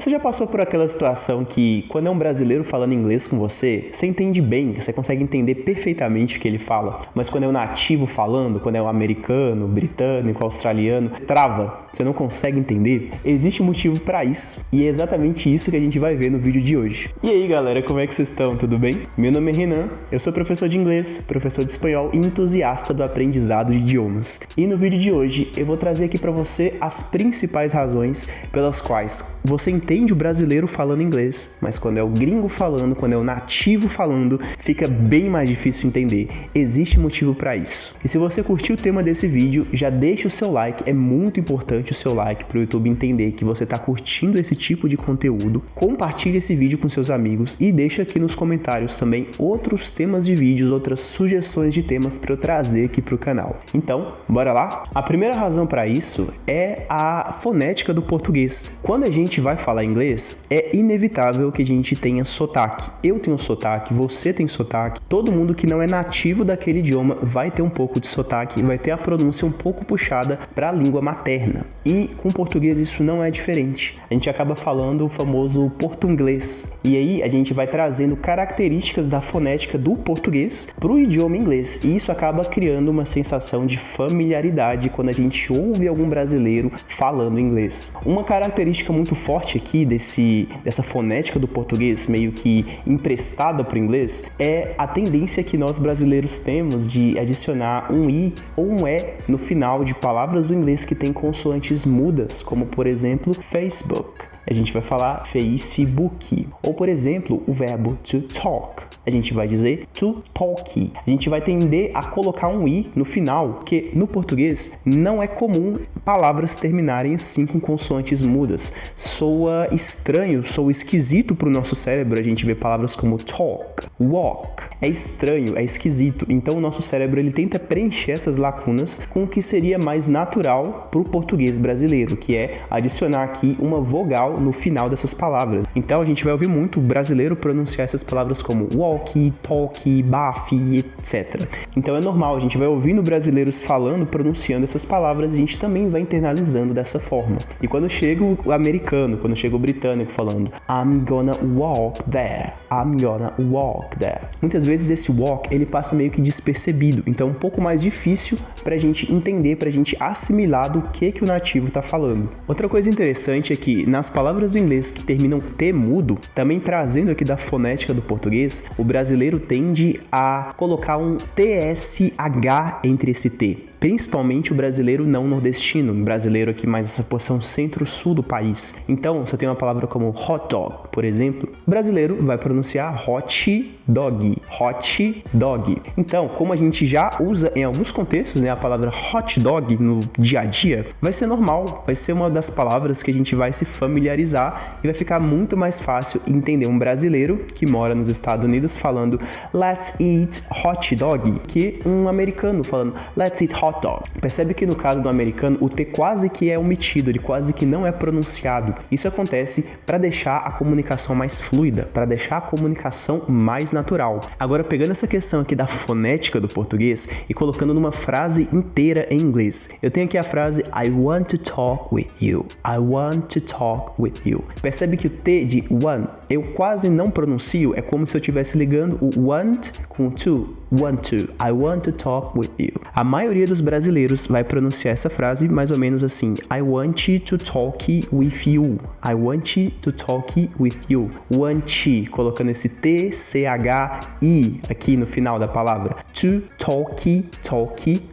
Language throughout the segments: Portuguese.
Você já passou por aquela situação que, quando é um brasileiro falando inglês com você, você entende bem, você consegue entender perfeitamente o que ele fala, mas quando é um nativo falando, quando é um americano, britânico, australiano, trava, você não consegue entender? Existe um motivo pra isso, e é exatamente isso que a gente vai ver no vídeo de hoje. E aí, galera, como é que vocês estão? Tudo bem? Meu nome é Renan, eu sou professor de inglês, professor de espanhol e entusiasta do aprendizado de idiomas. E no vídeo de hoje eu vou trazer aqui pra você as principais razões pelas quais você entende o brasileiro falando inglês, mas quando é o gringo falando, quando é o nativo falando, fica bem mais difícil entender. Existe motivo pra isso. E se você curtiu o tema desse vídeo, já deixa o seu like, é muito importante o seu like pro YouTube entender que você tá curtindo esse tipo de conteúdo. Compartilhe esse vídeo com seus amigos e deixa aqui nos comentários também outros temas de vídeos, outras sugestões de temas para eu trazer aqui pro canal. Então, bora lá? A primeira razão para isso é a fonética do português. Quando a gente vai falar inglês, é inevitável que a gente tenha sotaque. Eu tenho sotaque, você tem sotaque, todo mundo que não é nativo daquele idioma vai ter um pouco de sotaque, vai ter a pronúncia um pouco puxada para a língua materna. E com o português isso não é diferente. A gente acaba falando o famoso portunglês. E aí a gente vai trazendo características da fonética do português para o idioma inglês. E isso acaba criando uma sensação de familiaridade quando a gente ouve algum brasileiro falando inglês. Uma característica muito forte aqui dessa fonética do português, meio que emprestada para o inglês, é a tendência que nós brasileiros temos de adicionar um i ou um e no final de palavras do inglês que tem consoantes mudas, como por exemplo Facebook. A gente vai falar Facebook. Ou, por exemplo, o verbo to talk. A gente vai dizer to talk. A gente vai tender a colocar um i no final, porque no português não é comum palavras terminarem assim com consoantes mudas. Soa estranho, soa esquisito para o nosso cérebro a gente ver palavras como talk, walk. É estranho, é esquisito. Então o nosso cérebro ele tenta preencher essas lacunas com o que seria mais natural para o português brasileiro, que é adicionar aqui uma vogal no final dessas palavras. Então a gente vai ouvir muito o brasileiro pronunciar essas palavras como walk, talk, baf, etc. Então é normal, a gente vai ouvindo brasileiros falando, pronunciando essas palavras, e a gente também vai internalizando dessa forma. E quando chega o americano, quando chega o britânico falando I'm gonna walk there, I'm gonna walk there. Muitas vezes esse walk, ele passa meio que despercebido, então é um pouco mais difícil pra gente entender, pra gente assimilar do que o nativo tá falando. Outra coisa interessante é que nas palavras do inglês que terminam T mudo, também trazendo aqui da fonética do português, o brasileiro tende a colocar um TSH entre esse T. Principalmente o brasileiro não nordestino, o brasileiro aqui mais essa porção centro-sul do país. Então, se eu tenho uma palavra como hot dog, por exemplo, o brasileiro vai pronunciar hot dog, hot dog. Então, como a gente já usa em alguns contextos, né, a palavra hot dog no dia a dia, vai ser normal, vai ser uma das palavras que a gente vai se familiarizar e vai ficar muito mais fácil entender um brasileiro que mora nos Estados Unidos falando let's eat hot dog, que um americano falando let's eat hot dog. Percebe que no caso do americano o T quase que é omitido, ele quase que não é pronunciado. Isso acontece para deixar a comunicação mais fluida, para deixar a comunicação mais natural. Agora, pegando essa questão aqui da fonética do português e colocando numa frase inteira em inglês. Eu tenho aqui a frase I want to talk with you. I want to talk with you. Percebe que o T de want eu quase não pronuncio, é como se eu estivesse ligando o want com o to. Want to. I want to talk with you. A maioria dos brasileiros vai pronunciar essa frase mais ou menos assim: I want to talk with you. I want to talk with you. Want, colocando esse T, C, H, I aqui no final da palavra. To talk,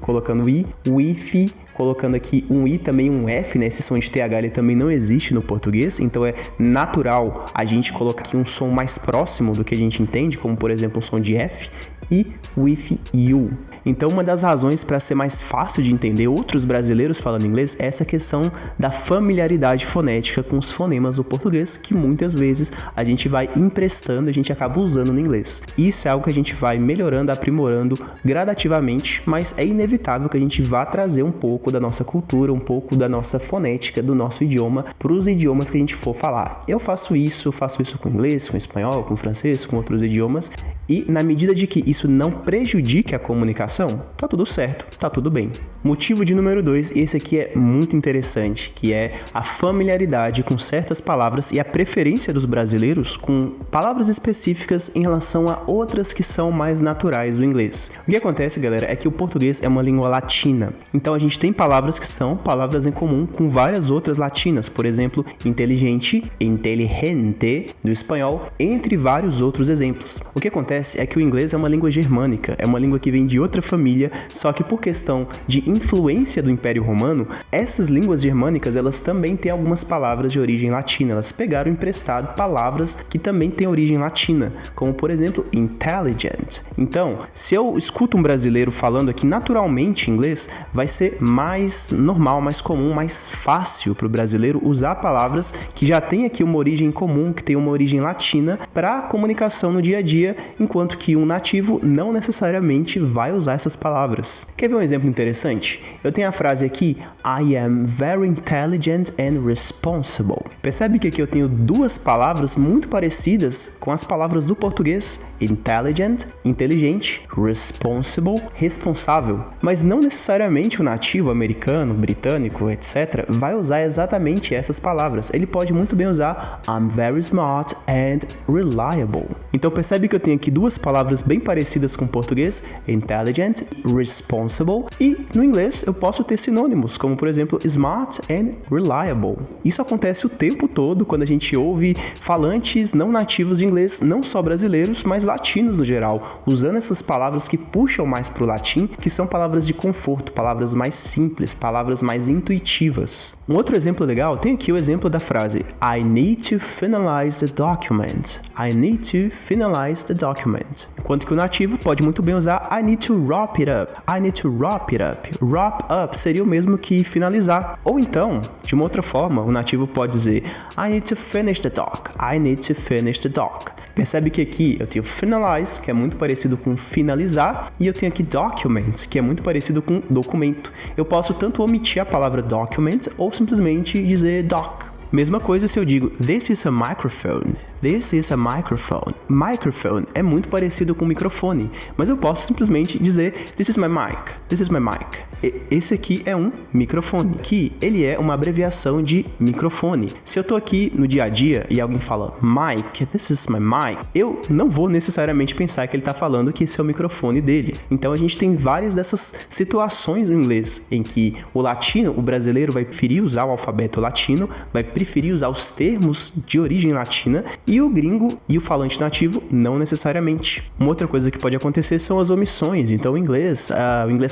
colocando I, with, colocando aqui um I, também um F, né? Esse som de TH ele também não existe no português, então é natural a gente colocar aqui um som mais próximo do que a gente entende, como por exemplo um som de F, e with you. Então uma das razões para ser mais fácil de entender outros brasileiros falando inglês é essa questão da familiaridade fonética com os fonemas do português, que muitas vezes a gente vai emprestando, a gente acaba usando no inglês. Isso é algo que a gente vai melhorando, aprimorando gradativamente, mas é inevitável que a gente vá trazer um pouco da nossa cultura, um pouco da nossa fonética, do nosso idioma, para os idiomas que a gente for falar. Eu faço isso com inglês, com espanhol, com francês, com outros idiomas, e na medida de que isso isso não prejudique a comunicação, tá tudo certo, tá tudo bem. Motivo de número 2, e esse aqui é muito interessante, que é a familiaridade com certas palavras e a preferência dos brasileiros com palavras específicas em relação a outras que são mais naturais do inglês. O que acontece, galera, é que o português é uma língua latina, então a gente tem palavras que são palavras em comum com várias outras latinas, por exemplo, inteligente, inteligente, no espanhol, entre vários outros exemplos. O que acontece é que o inglês é uma língua germânica, é uma língua que vem de outra família, só que por questão de influência do Império Romano, essas línguas germânicas, elas também têm algumas palavras de origem latina, elas pegaram emprestado palavras que também têm origem latina, como por exemplo, intelligent. Então, se eu escuto um brasileiro falando aqui naturalmente inglês, vai ser mais normal, mais comum, mais fácil para o brasileiro usar palavras que já têm aqui uma origem comum, que tem uma origem latina, para a comunicação no dia a dia, enquanto que um nativo não necessariamente vai usar essas palavras. Quer ver um exemplo interessante? Eu tenho a frase aqui, I am very intelligent and responsible. Percebe que aqui eu tenho duas palavras muito parecidas com as palavras do português, intelligent, inteligente, responsible, responsável. Mas não necessariamente o nativo americano, britânico, etc., vai usar exatamente essas palavras. Ele pode muito bem usar I'm very smart and reliable. Então percebe que eu tenho aqui duas palavras bem parecidas com o português, intelligent, responsible, e no inglês eu posso ter sinônimos, como por exemplo smart and reliable. Isso acontece o tempo todo quando a gente ouve falantes não nativos de inglês, não só brasileiros, mas latinos no geral, usando essas palavras que puxam mais para o latim, que são palavras de conforto, palavras mais simples, palavras mais intuitivas. Um outro exemplo legal, tem aqui o exemplo da frase I need to finalize the document. I need to finalize the document. Enquanto que o nativo pode muito bem usar I need to wrap it up. I need to wrap it up. Wrap up seria o mesmo que finalizar. Ou então, de uma outra forma, o nativo pode dizer I need to finish the doc. I need to finish the doc. Percebe que aqui eu tenho finalize, que é muito parecido com finalizar, e eu tenho aqui document, que é muito parecido com documento. Eu posso tanto omitir a palavra document ou simplesmente dizer doc. Mesma coisa se eu digo this is a microphone. This is a microphone. Microphone é muito parecido com microfone, mas eu posso simplesmente dizer this is my mic. This is my mic. Esse aqui é um microfone, que ele é uma abreviação de microfone. Se eu tô aqui no dia a dia e alguém fala mic, this is my mic, eu não vou necessariamente pensar que ele tá falando que esse é o microfone dele. Então a gente tem várias dessas situações no inglês em que o latino, o brasileiro vai preferir usar o alfabeto latino, vai preferir usar os termos de origem latina, e o gringo e o falante nativo não necessariamente. Uma outra coisa que pode acontecer são as omissões. Então o inglês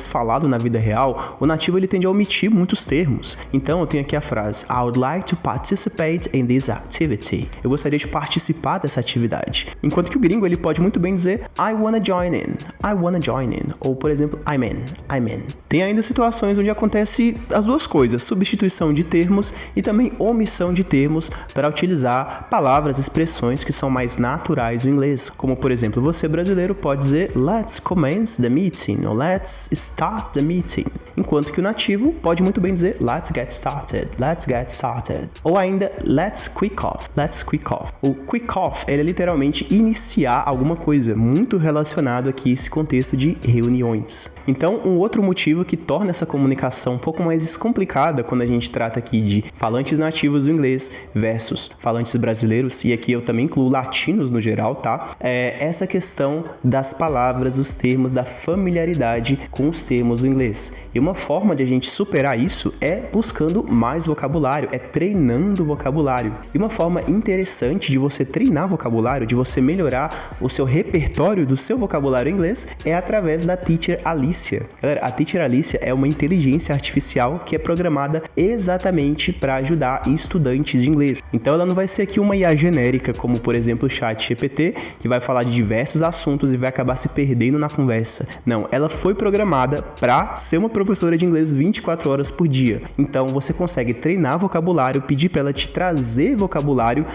falado na vida real, o nativo ele tende a omitir muitos termos. Então eu tenho aqui a frase I would like to participate in this activity. Eu gostaria de participar dessa atividade. Enquanto que o gringo ele pode muito bem dizer I wanna join in. I wanna join in. Ou por exemplo, I'm in. I'm in. Tem ainda situações onde acontece as duas coisas, substituição de termos e também omissão de termos para utilizar palavras, expressões que são mais naturais no inglês. Como por exemplo, você brasileiro pode dizer let's commence the meeting ou let's start the meeting. Enquanto que o nativo pode muito bem dizer let's get started, let's get started. Ou ainda let's quick off, let's quick off. O quick off, ele é literalmente iniciar alguma coisa, muito relacionado aqui a esse contexto de reuniões. Então, um outro motivo que torna essa comunicação um pouco mais complicada quando a gente trata aqui de falantes nativos do inglês versus falantes brasileiros, e aqui eu também incluo latinos no geral, tá? É essa questão das palavras, dos termos, da familiaridade com os termos do inglês. E uma forma de a gente superar isso é buscando mais vocabulário, é treinando o vocabulário. E uma forma interessante de você treinar vocabulário, de você melhorar o seu repertório do seu vocabulário em inglês, é através da Teacher Alicia. Galera, a Teacher Alicia é uma inteligência artificial que é programada exatamente para ajudar estudantes de inglês. Então ela não vai ser aqui uma IA genérica, como por exemplo o ChatGPT, que vai falar de diversos assuntos e vai acabar se perdendo na conversa. Não, ela foi programada para ser uma professora de inglês 24 horas por dia. Então você consegue treinar vocabulário, pedir para ela te trazer vocabulário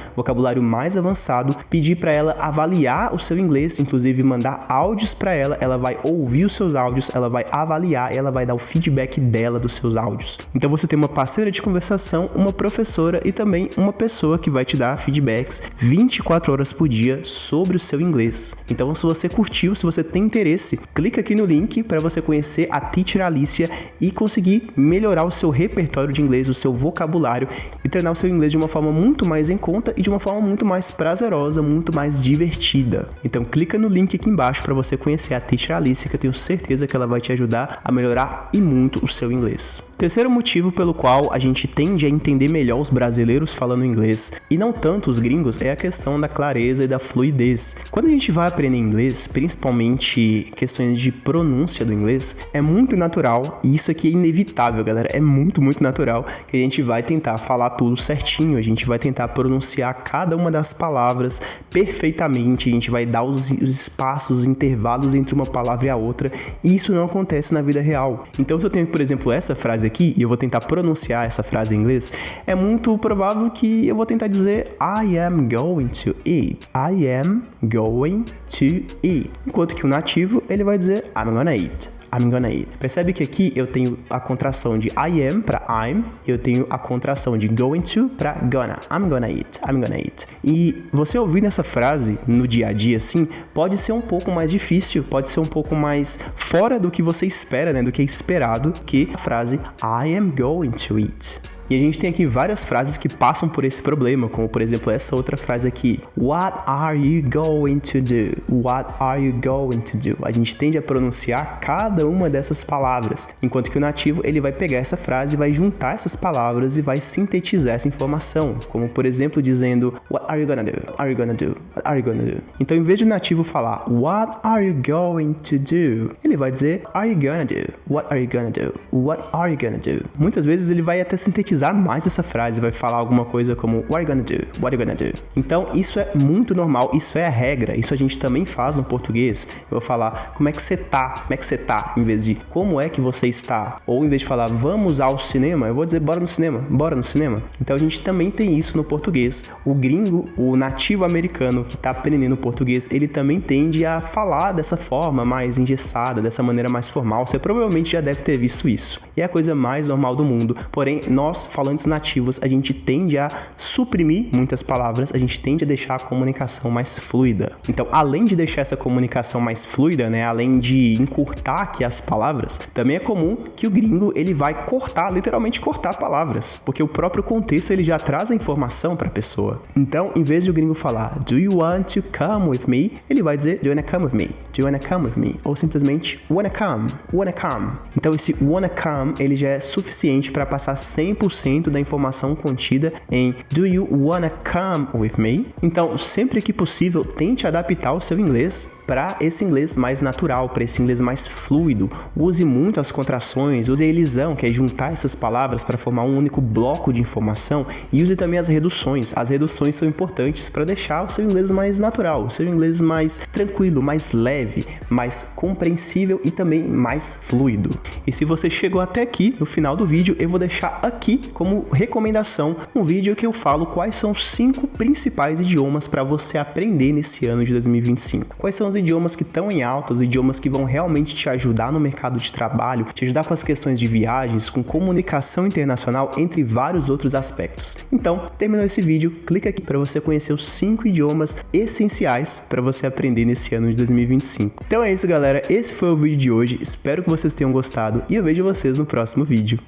mais avançado, pedir para ela avaliar o seu inglês, inclusive mandar áudios para ela, ela vai ouvir os seus áudios, ela vai avaliar e ela vai dar o feedback dela dos seus áudios. Então você tem uma parceira de conversação, uma professora e também uma pessoa que vai te dar feedbacks 24 horas por dia sobre o seu inglês. Então, se você curtiu, se você tem interesse, clica aqui no link para você conhecer a Teacher Alicia e conseguir melhorar o seu repertório de inglês, o seu vocabulário e treinar o seu inglês de uma forma muito mais em conta e de uma forma muito mais prazerosa, muito mais divertida. Então, clica no link aqui embaixo para você conhecer a Teacher Alicia, que eu tenho certeza que ela vai te ajudar a melhorar e muito o seu inglês. Terceiro motivo pelo qual a gente tende a entender melhor os brasileiros falando inglês e não tanto os gringos é a questão da clareza e da fluidez. Quando a gente vai aprender inglês, principalmente questões de pronúncia do inglês, é muito natural, e isso aqui é inevitável, galera, é muito natural que a gente vai tentar falar tudo certinho, a gente vai tentar pronunciar cada uma das palavras perfeitamente, a gente vai dar os espaços, os intervalos entre uma palavra e a outra, e isso não acontece na vida real. Então, se eu tenho, por exemplo, essa frase aqui, e eu vou tentar pronunciar essa frase em inglês, é muito provável que eu vou tentar dizer I am going to eat. I am going to eat. Enquanto que o nativo, ele vai dizer I'm gonna eat. I'm gonna eat. Percebe que aqui eu tenho a contração de I am para I'm, eu tenho a contração de going to para gonna. I'm gonna eat. I'm gonna eat. E você ouvindo essa frase no dia a dia assim, pode ser um pouco mais difícil, pode ser um pouco mais fora do que você espera, né, do que é esperado, que a frase I am going to eat. E a gente tem aqui várias frases que passam por esse problema, como por exemplo essa outra frase aqui. What are you going to do? What are you going to do? A gente tende a pronunciar cada uma dessas palavras, enquanto que o nativo ele vai pegar essa frase, vai juntar essas palavras e vai sintetizar essa informação, como por exemplo dizendo What are you gonna do? Are you gonna do? What are you gonna do? Então, em vez de o nativo falar What are you going to do? Ele vai dizer Are you gonna do? What are you gonna do? What are you gonna do? Muitas vezes ele vai até sintetizar mais essa frase, vai falar alguma coisa como What are you gonna do? What are you gonna do? Então, isso é muito normal, isso é a regra, isso a gente também faz no português. Eu vou falar como é que você tá, em vez de como é que você está. Ou em vez de falar vamos ao cinema, eu vou dizer bora no cinema. Então, a gente também tem isso no português. O gringo, o nativo americano que tá aprendendo português, ele também tende a falar dessa forma mais engessada, dessa maneira mais formal. Você provavelmente já deve ter visto isso. E é a coisa mais normal do mundo. Porém, nós, falantes nativos, a gente tende a suprimir muitas palavras, a gente tende a deixar a comunicação mais fluida. Então, além de deixar essa comunicação mais fluida, né, além de encurtar aqui as palavras, também é comum que o gringo, ele vai literalmente cortar palavras, porque o próprio contexto, ele já traz a informação para a pessoa. Então, em vez de o gringo falar Do you want to come with me? Ele vai dizer Do you wanna come with me? Do you wanna come with me? Ou simplesmente Wanna come? Wanna come? Então, esse wanna come, ele já é suficiente para passar 100% da informação contida em Do you wanna come with me? Então, sempre que possível, tente adaptar o seu inglês para esse inglês mais natural, para esse inglês mais fluido. Use muito as contrações, use a elisão, que é juntar essas palavras para formar um único bloco de informação, e use também as reduções. As reduções são importantes para deixar o seu inglês mais natural, o seu inglês mais tranquilo, mais leve, mais compreensível e também mais fluido. E se você chegou até aqui, no final do vídeo, eu vou deixar aqui como recomendação um vídeo que eu falo quais são os 5 principais idiomas para você aprender nesse ano de 2025. Quais são os idiomas que estão em alta, os idiomas que vão realmente te ajudar no mercado de trabalho, te ajudar com as questões de viagens, com comunicação internacional, entre vários outros aspectos. Então, terminou esse vídeo, clica aqui para você conhecer os 5 idiomas essenciais para você aprender nesse ano de 2025. Então é isso, galera. Esse foi o vídeo de hoje. Espero que vocês tenham gostado e eu vejo vocês no próximo vídeo.